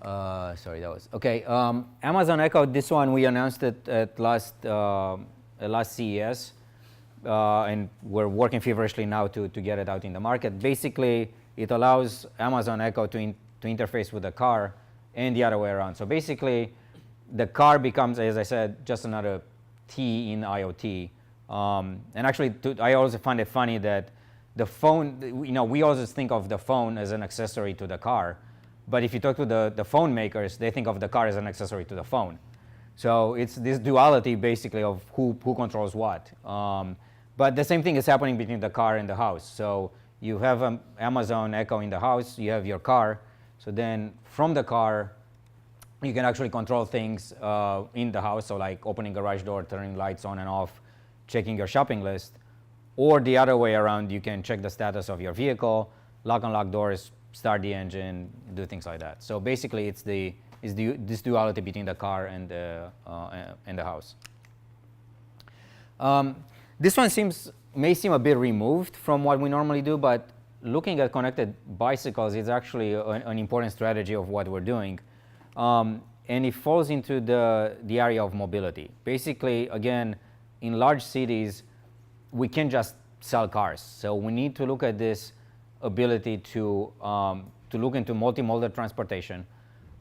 Sorry, that was okay. Amazon Echo. This one we announced it at last CES, and we're working feverishly now to get it out in the market. Basically, it allows Amazon Echo to interface with the car and the other way around. So basically, the car becomes, as I said, just another T in IoT. And actually, I also find it funny that the phone, we always think of the phone as an accessory to the car. But if you talk to the phone makers, they think of the car as an accessory to the phone. So it's this duality, basically, of who controls what. But the same thing is happening between the car and the house. So you have Amazon Echo in the house, you have your car. So then from the car, you can actually control things in the house. So like opening garage door, turning lights on and off, checking your shopping list. Or the other way around, you can check the status of your vehicle, lock and lock doors, start the engine, do things like that. So basically, it's this duality between the car and the house. This one may seem a bit removed from what we normally do, but looking at connected bicycles is actually an important strategy of what we're doing. And it falls into the area of mobility. Basically, again, in large cities, we can't just sell cars. So we need to look at this ability to look into multimodal transportation.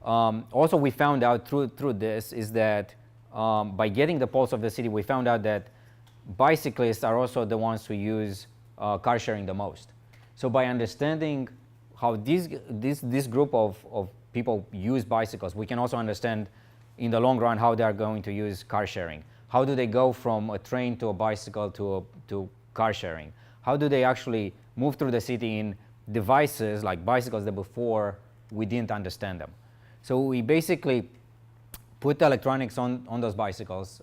Also, we found out through this is that by getting the pulse of the city, we found out that bicyclists are also the ones who use car sharing the most. So by understanding how this group of people use bicycles, we can also understand in the long run how they are going to use car sharing. How do they go from a train to a bicycle to car sharing? How do they actually move through the city in devices like bicycles that before we didn't understand them? So we basically put electronics on those bicycles.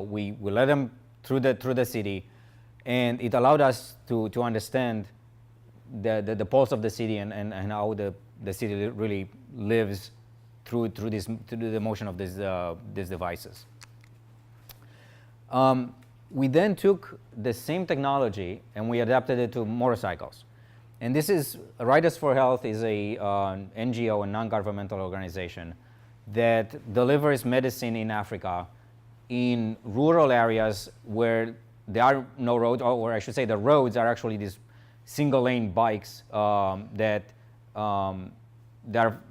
We let them through the city, and it allowed us to understand the pulse of the city and how the city really lives through the motion of these devices. We then took the same technology and we adapted it to motorcycles. And this is, Riders for Health is a NGO, a non-governmental organization that delivers medicine in Africa in rural areas where there are no roads, or I should say the roads are actually these single-lane bikes that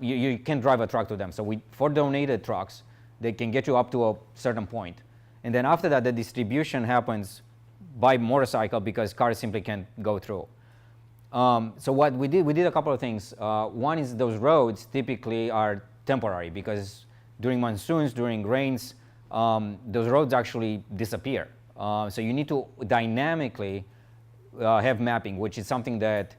you can drive a truck to them. So for donated trucks, they can get you up to a certain point. And then after that, the distribution happens by motorcycle because cars simply can't go through. So what we did a couple of things. One is those roads typically are temporary because during monsoons, during rains, those roads actually disappear. So you need to dynamically have mapping, which is something that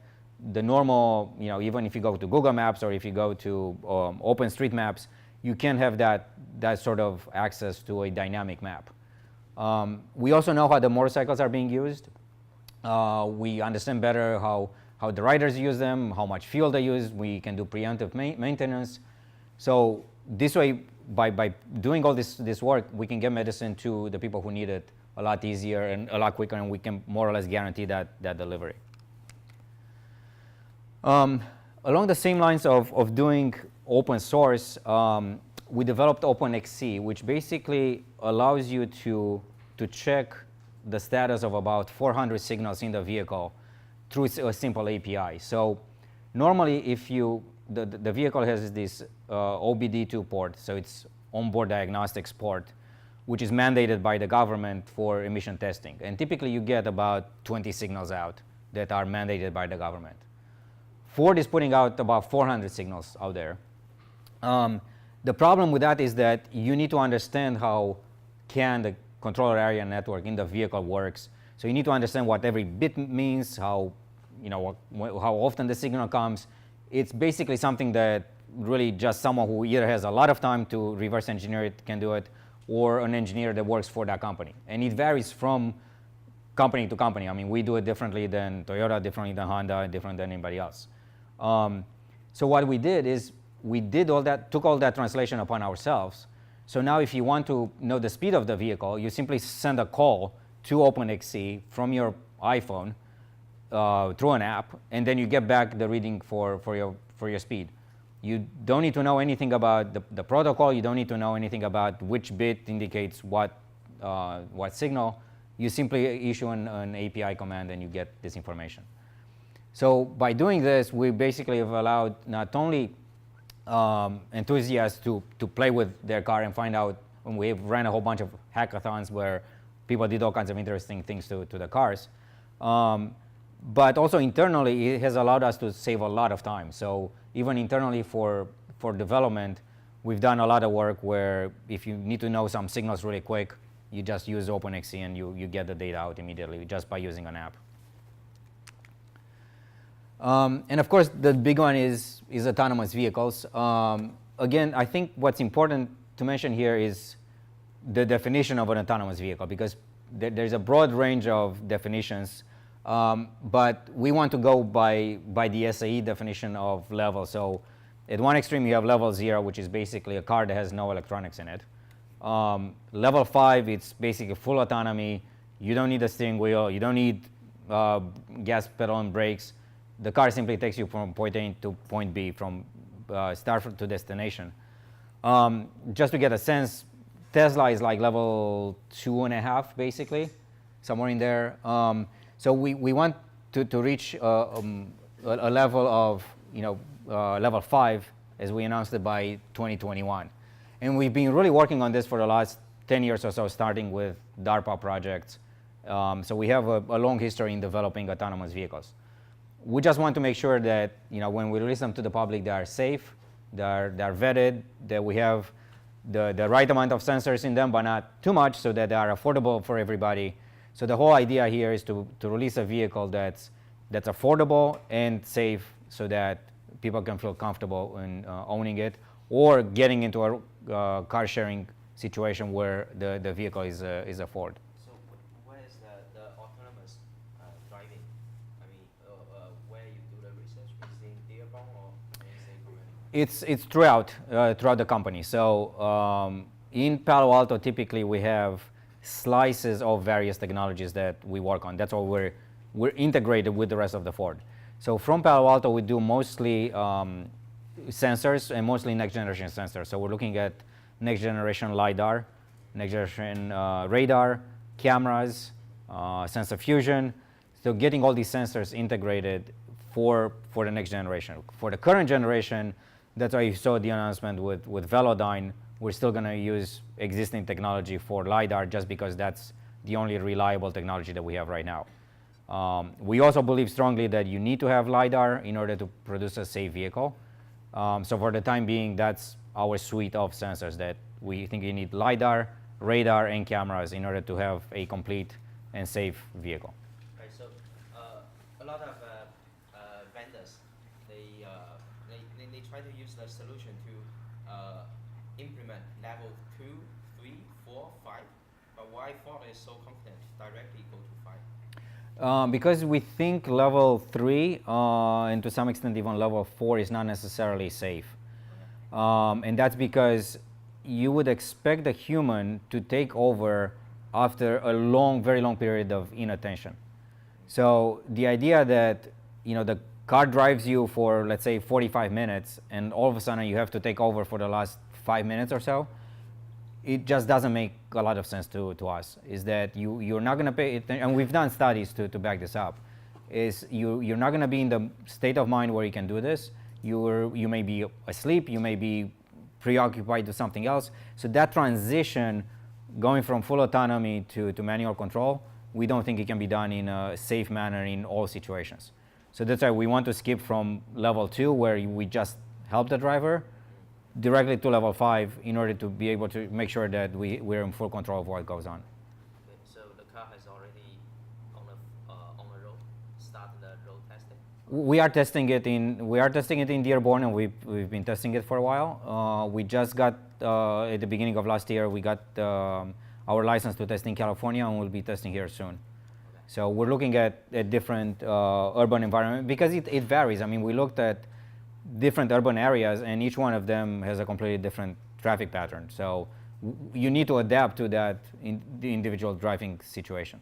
the normal, even if you go to Google Maps or if you go to OpenStreetMaps, you can have that sort of access to a dynamic map. We also know how the motorcycles are being used. We understand better how the riders use them, how much fuel they use. We can do preemptive maintenance. So this way, by doing all this work, we can get medicine to the people who need it a lot easier and a lot quicker, and we can more or less guarantee that delivery. Along the same lines of doing open source, we developed OpenXC, which basically allows you to check the status of about 400 signals in the vehicle through a simple API. So normally, if the vehicle has this OBD2 port, so it's onboard diagnostics port, which is mandated by the government for emission testing. And typically, you get about 20 signals out that are mandated by the government. Ford is putting out about 400 signals out there. The problem with that is that you need to understand how the controller area network in the vehicle works. So you need to understand what every bit means, how often the signal comes. It's basically something that really just someone who either has a lot of time to reverse engineer it can do it, or an engineer that works for that company. And it varies from company to company. I mean, we do it differently than Toyota, differently than Honda, different than anybody else. So what we did is we did all that, took all that translation upon ourselves. So now if you want to know the speed of the vehicle, you simply send a call to OpenXC from your iPhone through an app, and then you get back the reading for your speed. You don't need to know anything about the protocol. You don't need to know anything about which bit indicates what signal. You simply issue an API command and you get this information. So by doing this, we basically have allowed not only enthusiasts to play with their car and find out, and we've ran a whole bunch of hackathons where people did all kinds of interesting things to the cars. But also internally, it has allowed us to save a lot of time. So even internally for development, we've done a lot of work where if you need to know some signals really quick, you just use OpenXC and you get the data out immediately just by using an app. And of course, the big one is autonomous vehicles. Again, I think what's important to mention here is the definition of an autonomous vehicle, because there's a broad range of definitions. But we want to go by the SAE definition of level. So at one extreme, you have level 0, which is basically a car that has no electronics in it. Level 5, it's basically full autonomy. You don't need a steering wheel. You don't need gas pedal and brakes. The car simply takes you from point A to point B, from start to destination. Just to get a sense, Tesla is like level 2.5, basically, somewhere in there. So we want to reach a level of, level 5, as we announced it, by 2021. And we've been really working on this for the last 10 years or so, starting with DARPA projects. So we have a long history in developing autonomous vehicles. We just want to make sure that, when we release them to the public, they are safe, they're vetted, that we have the right amount of sensors in them, but not too much, so that they are affordable for everybody. So the whole idea here is to release a vehicle that's affordable and safe, so that people can feel comfortable in owning it, or getting into a car sharing situation where the vehicle is a Ford. So what is the autonomous driving? I mean, where you do the research? Is it in Dearborn or is it It's throughout the company. So in Palo Alto, typically we have slices of various technologies that we work on. That's why we're integrated with the rest of the Ford. So from Palo Alto, we do mostly sensors, and mostly next generation sensors. So we're looking at next generation LiDAR, next generation radar, cameras, sensor fusion. So getting all these sensors integrated for the next generation. For the current generation, that's why you saw the announcement with Velodyne. We're still going to use existing technology for LiDAR, just because that's the only reliable technology that we have right now. We also believe strongly that you need to have LiDAR in order to produce a safe vehicle. So for the time being, that's our suite of sensors, that we think you need LiDAR, radar, and cameras in order to have a complete and safe vehicle. Right, so a lot of vendors, they try to use the solution to implement level 2, 3, 4, 5, but why Ford is so confident to directly go to 5? Because we think level 3 and to some extent even level 4 is not necessarily safe. And that's because you would expect the human to take over after a very long period of inattention. So the idea that the car drives you for, let's say, 45 minutes, and all of a sudden you have to take over for the last 5 minutes or so, it just doesn't make a lot of sense to us. Is that you're not going to pay attention, and we've done studies to back this up, is you're not going to be in the state of mind where you can do this. You may be asleep, you may be preoccupied with something else. So that transition, going from full autonomy to manual control, we don't think it can be done in a safe manner in all situations. So that's why we want to skip from level 2, where we just help the driver, directly to level 5, in order to be able to make sure that we're in full control of what goes on. Okay, so the car has already on the road, started the road testing? We are testing it in Dearborn, and we've been testing it for a while. We just got at the beginning of last year, we got our license to test in California, and we'll be testing here soon. Okay. So we're looking at different urban environment, because it varies. I mean, we looked at different urban areas, and each one of them has a completely different traffic pattern. So you need to adapt to that in the individual driving situation.